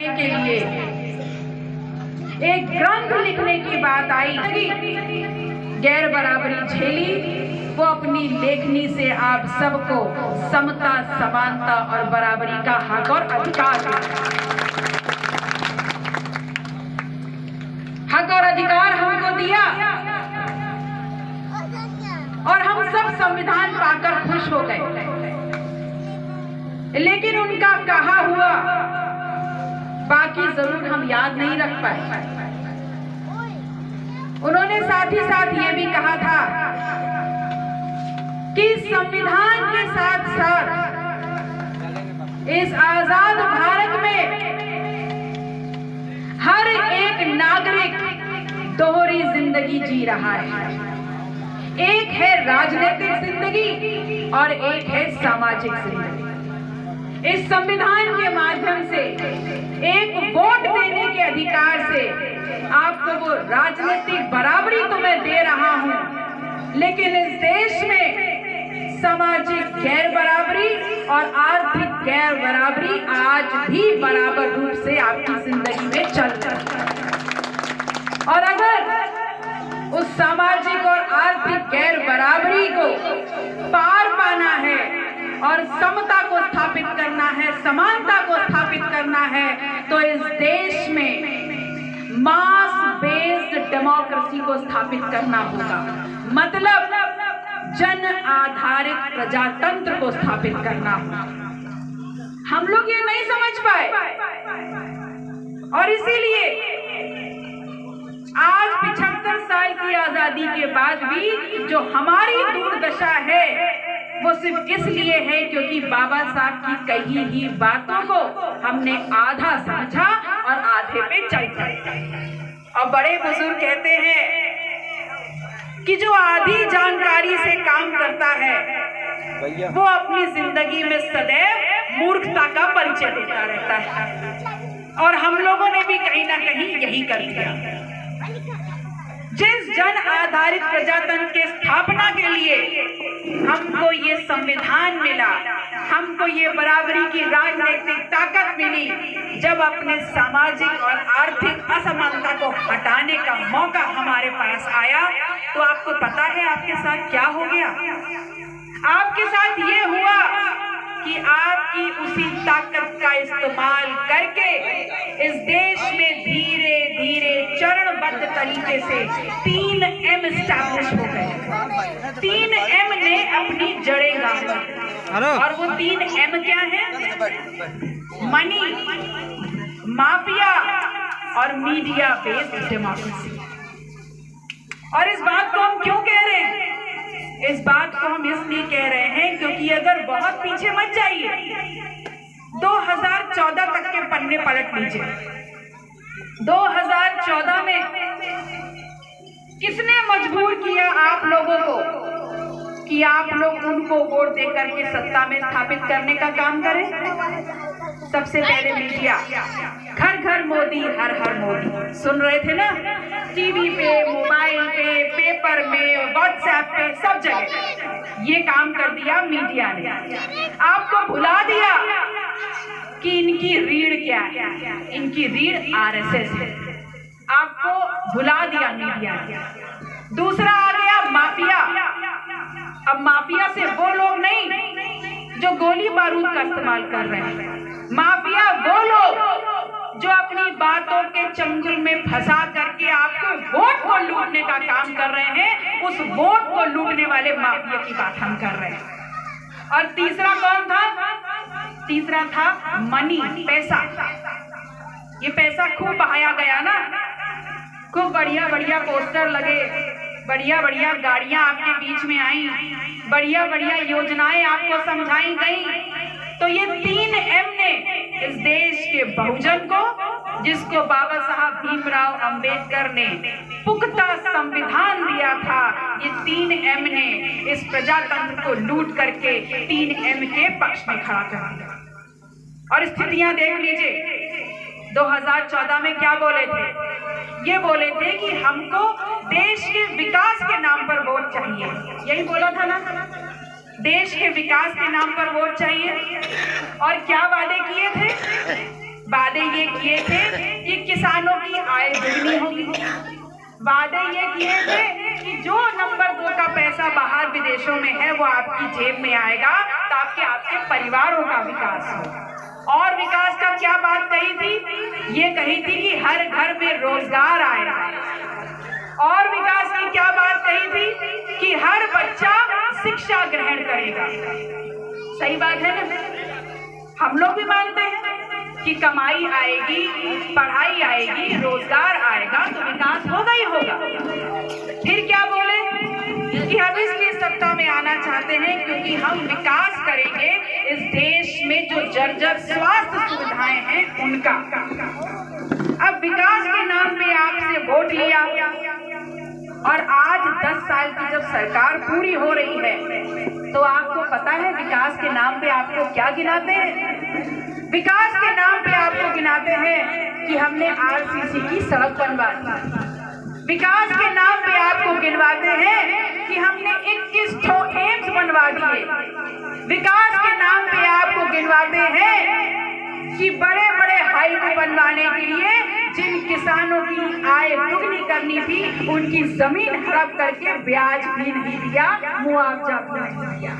के लिए एक ग्रंथ लिखने की बात आई, गैर बराबरी झेली, वो अपनी लेखनी से आप सबको समता, समानता और बराबरी का हक और अधिकार हमको दिया और हम सब संविधान पाकर खुश हो गए। लेकिन उनका कहा हुआ बाकी जरूर हम याद नहीं रख पाए। उन्होंने साथ ही साथ ये भी कहा था कि संविधान के साथ साथ इस आजाद भारत में हर एक नागरिक दोहरी जिंदगी जी रहा है। एक है राजनीतिक जिंदगी और एक है सामाजिक जिंदगी। इस संविधान के माध्यम से एक वोट देने के अधिकार से आपको वो राजनीतिक बराबरी तो मैं दे रहा हूं, लेकिन इस देश में सामाजिक गैर बराबरी और आर्थिक गैर बराबरी आज भी बराबर रूप से आपकी जिंदगी में चल रही है। और अगर उस सामाजिक और आर्थिक गैर बराबरी को पार पाना है और समता को स्थापित करना है, समानता को स्थापित करना है, तो इस देश में मास बेस्ड डेमोक्रेसी को स्थापित करना होगा। मतलब जन आधारित प्रजातंत्र को स्थापित करना होगा। हम लोग ये नहीं समझ पाए और इसीलिए आज 75 साल की आजादी के बाद भी जो हमारी दुर्दशा है वो सिर्फ इसलिए है क्योंकि बाबा साहब की कही ही बातों को हमने आधा समझा और आधे पे चल गए। और बड़े बुजुर्ग कहते हैं कि जो आधी जानकारी से काम करता है वो अपनी जिंदगी में सदैव मूर्खता का परिचय देता रहता है। और हम लोगों ने भी कहीं ना कहीं यही कर दिया। जिस जन आधारित प्रजातंत्र के स्थापना के लिए हमको ये संविधान मिला, हमको ये बराबरी की राजनीतिक ताकत मिली, जब अपने सामाजिक और आर्थिक असमानता को हटाने का मौका हमारे पास आया तो आपको पता है आपके साथ क्या हो गया? आपके साथ ये हुआ कि आपकी उसी ताकत का इस्तेमाल करके इस देश में धीरे धीरे चरणबद्ध तरीके से 3M एस्टैब्लिश हो गए। 3M ने अपनी जड़ें गाड़ी और वो 3M क्या है? मनी, माफिया और मीडिया बेस्ड डेमोक्रेसी। और इस बात को हम क्यों कह रहे हैं? इस बात को हम इसलिए कह रहे हैं क्योंकि अगर बहुत पीछे मत जाइए, 2014 तक के पन्ने पलट लीजिए। 2014 में किसने मजबूर किया आप लोगों को कि आप लोग उनको वोट देकर के सत्ता में स्थापित करने का काम करें? सबसे पहले मीडिया। घर घर मोदी, हर हर मोदी। सुन रहे थे ना? टीवी पे, मोबाइल पे, पेपर में, व्हाट्सएप पे, सब जगह ये काम कर दिया मीडिया ने। आपको भुला दिया कि इनकी रीढ़ क्या है। इनकी रीढ़ RSS है। आपको भुला दिया मीडिया ने। दूसरा आ गया माफिया। अब माफिया से वो लोग नहीं जो गोली बारूद का इस्तेमाल कर रहे हैं। माफिया वो लोग जो अपनी बातों के चंगुल में फंसा करके आपको वोट को लूटने का काम कर रहे हैं। उस वोट को लूटने वाले माफिया की बात हम कर रहे हैं। और तीसरा कौन था? तीसरा था मनी, पैसा। ये पैसा खूब बहाया गया ना, खूब बढ़िया बढ़िया पोस्टर लगे, बढ़िया बढ़िया गाड़ियां आपके बीच में आई, बढ़िया बढ़िया योजनाएं आपको समझाई गई। तो ये 3M ने इस देश के बहुजन को, जिसको बाबा साहब भीमराव अंबेडकर ने पुख्ता संविधान दिया था, ये 3M ने इस प्रजातंत्र को लूट करके 3M के पक्ष में खड़ा कर दिया। और स्थितियां देख लीजिए। 2014 में क्या बोले थे? ये बोले थे कि हमको देश के विकास के नाम पर वोट चाहिए। यही बोला था ना? देश के विकास के नाम पर वोट चाहिए। और क्या वादे किए थे? वादे ये किए थे कि किसानों की आय दुगनी होगी, वादे ये किए थे कि जो नंबर 2 का पैसा बाहर विदेशों में है वो आपकी जेब में आएगा ताकि आपके परिवारों का विकास हो। और विकास का क्या बात कही थी? ये कही थी कि हर घर में रोजगार आएगा। और विकास की क्या बात कही थी? कि हर बच्चा शिक्षा ग्रहण करेगा। सही बात है ना? हम लोग भी मानते हैं कि कमाई आएगी, पढ़ाई आएगी, रोजगार आएगा तो विकास होगा ही होगा। फिर क्या बोले कि हम इसलिए सत्ता में आना चाहते हैं क्योंकि हम विकास करेंगे इस देश में जो जर्जर स्वास्थ्य सुविधाएं हैं उनका। अब विकास के नाम पे आपसे वोट लिया और आज 10 साल की जब सरकार पूरी हो रही है तो आपको पता है विकास के नाम पे आपको क्या गिनाते हैं? विकास के नाम पे आपको गिनाते हैं कि हमने आरसीसी की सड़क बनवा दी। विकास के नाम पे आपको गिनवाते हैं कि हमने 21 ठो एम्स बनवा दिए। विकास के नाम पे आपको गिनवाते हैं कि बड़े बड़े हाईवे बनवाने के लिए जिन किसानों की आय दुगनी करनी थी उनकी जमीन हड़प करके ब्याज भी नहीं दिया, मुआवजा भी नहीं दिया।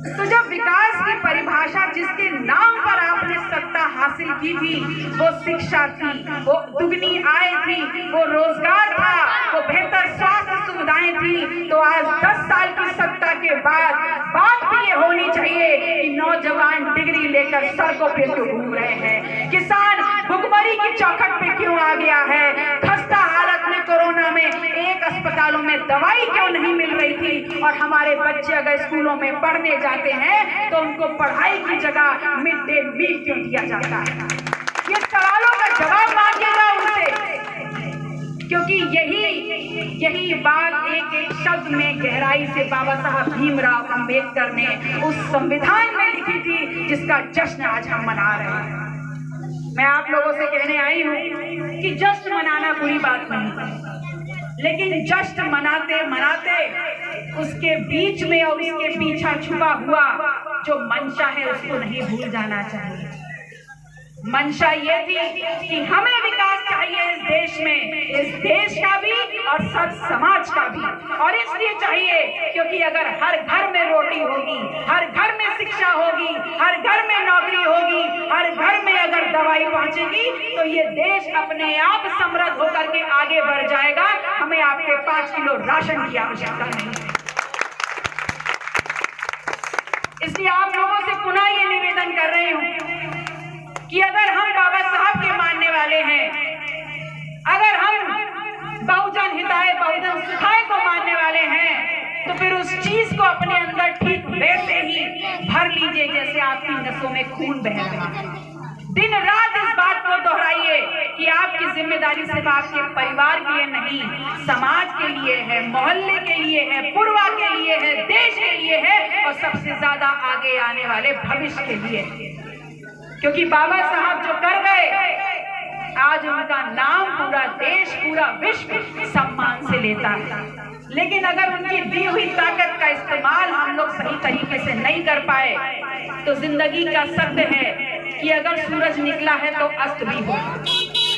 तो जब विकास की परिभाषा जिसके नाम पर आपने सत्ता हासिल की थी वो शिक्षा थी, वो दुगनी आय थी, वो रोजगार था, वो बेहतर स्वास्थ्य सुविधाएं थी, तो आज 10 साल की सत्ता के बाद बात भी ये होनी चाहिए कि नौजवान डिग्री लेकर सड़कों पे क्यों घूम रहे हैं, किसान भुखमरी की चौखट पे क्यों आ गया है, खस्ता हालत में कोरोना में एक अस्पतालों में दवाई क्यों नहीं मिल रही थी, और हमारे बच्चे अगर स्कूलों में पढ़ने जाते हैं तो उनको पढ़ाई की जगह मिड डे मील क्यों दिया जाता है? ये सवालों का जवाब मांगिएगा उनसे, क्योंकि यही बात एक एक शब्द में गहराई से बाबा साहब भीमराव अंबेडकर ने उस संविधान में लिखी थी जिसका जश्न आज हम मना रहे हैं। मैं आप लोगों से कहने आई हूँ कि जश्न मनाना बुरी बात नहीं, लेकिन जश्न मनाते मनाते उसके बीच में और उसके पीछा छुपा हुआ जो मंशा है उसको नहीं भूल जाना चाहिए। मंशा ये थी कि हमें विकास चाहिए इस देश में, इस देश का भी और सब समाज का भी। और इसलिए चाहिए क्योंकि अगर हर घर में रोटी होगी, हर घर में शिक्षा होगी, हर घर में नौकरी होगी, हर घर में अगर दवाई पहुंचेगी तो ये देश अपने आप समृद्ध होकर के आगे बढ़ जाएगा। हमें आपके 5 किलो राशन की आवश्यकता नहीं है। इसलिए आप लोगों से पुनः ये निवेदन कर रही हूँ कि अगर हम बाबा साहब के मानने वाले हैं, अगर हम बहुजन हिताय बहुजन सुखाय को मानने वाले हैं, तो फिर उस चीज को अपने अंदर ठीक वैसे ही भर लीजिए जैसे आपकी नसों में खून बह रहा है। दिन रात इस बात को दोहराइए कि आपकी जिम्मेदारी सिर्फ आपके परिवार के लिए नहीं, समाज के लिए है, मोहल्ले के लिए है, पूर्वा के लिए है, देश के लिए है और सबसे ज्यादा आगे आने वाले भविष्य के लिए है। क्योंकि बाबा साहब जो कर गए, आज उनका नाम पूरा देश, पूरा विश्व सम्मान से लेता है। लेकिन अगर उनकी दी हुई ताकत का इस्तेमाल हम लोग सही तरीके से नहीं कर पाए तो जिंदगी का सत्य है कि अगर सूरज निकला है तो अस्त भी होगा,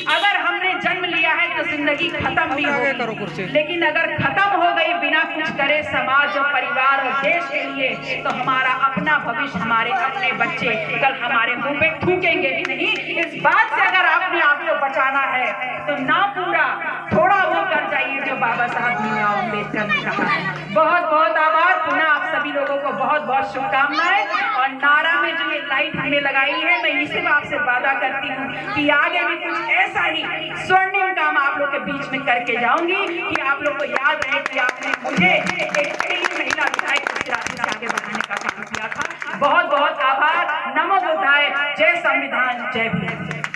अगर हमने जन्म लिया है तो जिंदगी खत्म भी होगी। लेकिन अगर खत्म हो गई बिना कुछ करे समाज और परिवार और देश के लिए, तो हमारा अपना भविष्य, हमारे अपने बच्चे कल हमारे मुंह पे थूकेंगे भी नहीं। इस बात से अगर आपने आपको बचाना है तो ना पूरा थोड़ा वो कर जाइए जो बाबा साहब भीमराव अम्बेडकर ने कहा है। बहुत बहुत आभार। पुनः आप सभी लोगों को बहुत बहुत शुभकामनाएं। और नारा में जो ये लाइट हमने लगाई है, मैं इसे आपसे वादा करती हूँ कि आगे भी कुछ ऐसा ही स्वर्णिम काम आप लोग के बीच में करके जाऊंगी कि आप लोग को याद रहे कि आपने मुझे एक पहली महिला विधायक इस राशि से आगे बढ़ाने का काम किया था। बहुत बहुत आभार। नमो बुद्धाय। जय संविधान, जय भीम।